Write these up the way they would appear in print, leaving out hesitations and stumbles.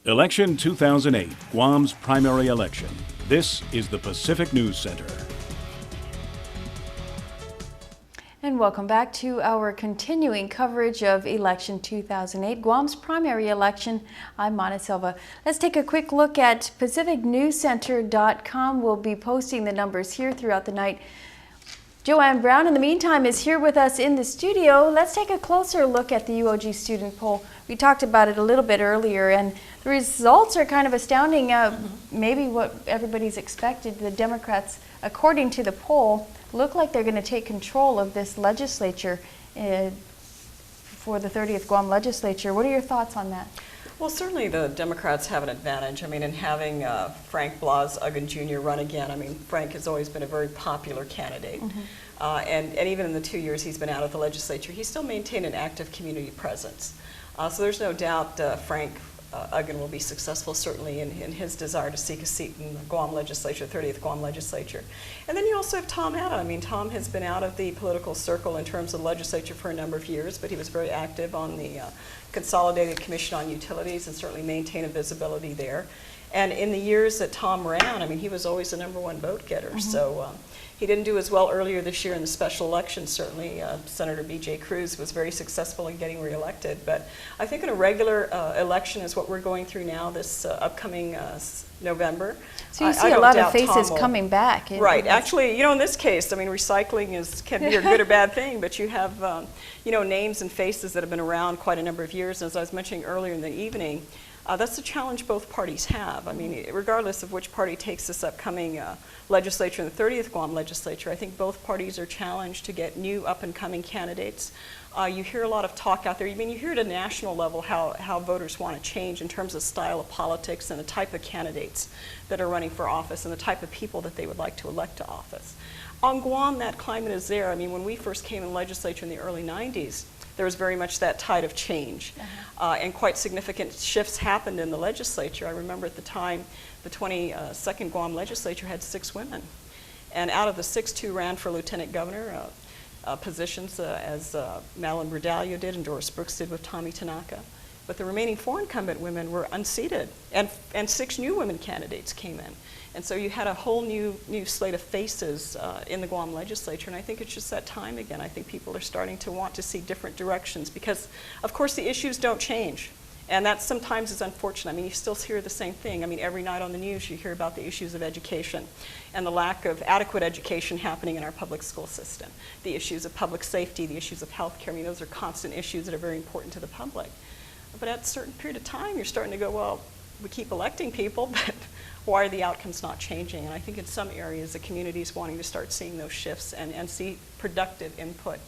Election 2008, Guam's primary election. This is the Pacific News Center. And welcome back to our continuing coverage of Election 2008, Guam's primary election. I'm Mana Silva. Let's take a quick look at PacificNewsCenter.com. We'll be posting the numbers here throughout the night. Joanne Brown, in the meantime, is here with us in the studio. Let's take a closer look at the UOG student poll. We talked about it a little bit earlier, and the results are kind of astounding. Maybe what everybody's expected. The Democrats, according to the poll, look like they're going to take control of this legislature for the 30th Guam legislature. What are your thoughts on that? Well, certainly the Democrats have an advantage. I mean, in having Frank Blas Uggan Jr. run again, I mean, Frank has always been a very popular candidate. And even in the 2 years he's been out of the legislature, he's still maintained an active community presence. So there's no doubt Frank Uggan will be successful, certainly in his desire to seek a seat in the Guam legislature, 30th Guam legislature. And then you also have Tom Atta. I mean, Tom has been out of the political circle in terms of the legislature for a number of years, but he was very active on the Consolidated Commission on Utilities and certainly maintained a visibility there. And in the years that Tom ran, I mean, he was always the #1 vote getter. So he didn't do as well earlier this year in the special election. Certainly, Senator B.J. Cruz was very successful in getting reelected. But I think in a regular election is what we're going through now, this upcoming November. So you see a lot of faces coming back. Right. Actually, you know, in this case, I mean, recycling can be a good or bad thing, but you have, you know, names and faces that have been around quite a number of years. And as I was mentioning earlier in the evening, that's the challenge both parties have. I mean, regardless of which party takes this upcoming legislature, in the 30th Guam legislature, I think both parties are challenged to get new up-and-coming candidates. You hear a lot of talk out there. I mean, you hear at a national level how voters want to change in terms of style of politics and the type of candidates that are running for office and the type of people that they would like to elect to office. On Guam, that climate is there. I mean, when we first came in the legislature in the early 90s, there was very much that tide of change. And quite significant shifts happened in the legislature. I remember at the time, the 22nd Guam legislature had 6 women. And out of the 6, 2 ran for lieutenant governor positions, as Madeline Bradalio did and Doris Brooks did with Tommy Tanaka. But the remaining 4 incumbent women were unseated, and 6 new women candidates came in. And so you had a whole new slate of faces in the Guam legislature, and I think it's just that time again. I think people are starting to want to see different directions because, of course, the issues don't change. And that sometimes is unfortunate. I mean, you still hear the same thing. I mean, every night on the news you hear about the issues of education and the lack of adequate education happening in our public school system, the issues of public safety, the issues of health care. I mean, those are constant issues that are very important to the public. But at a certain period of time, you're starting to go, well, we keep electing people, but why are the outcomes not changing? And I think in some areas the community is wanting to start seeing those shifts and see productive input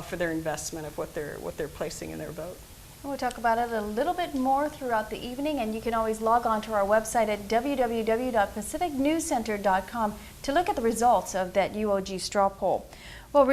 for their investment of what they're placing in their vote. We'll talk about it a little bit more throughout the evening, and you can always log on to our website at www.pacificnewscenter.com to look at the results of that UOG straw poll. Well,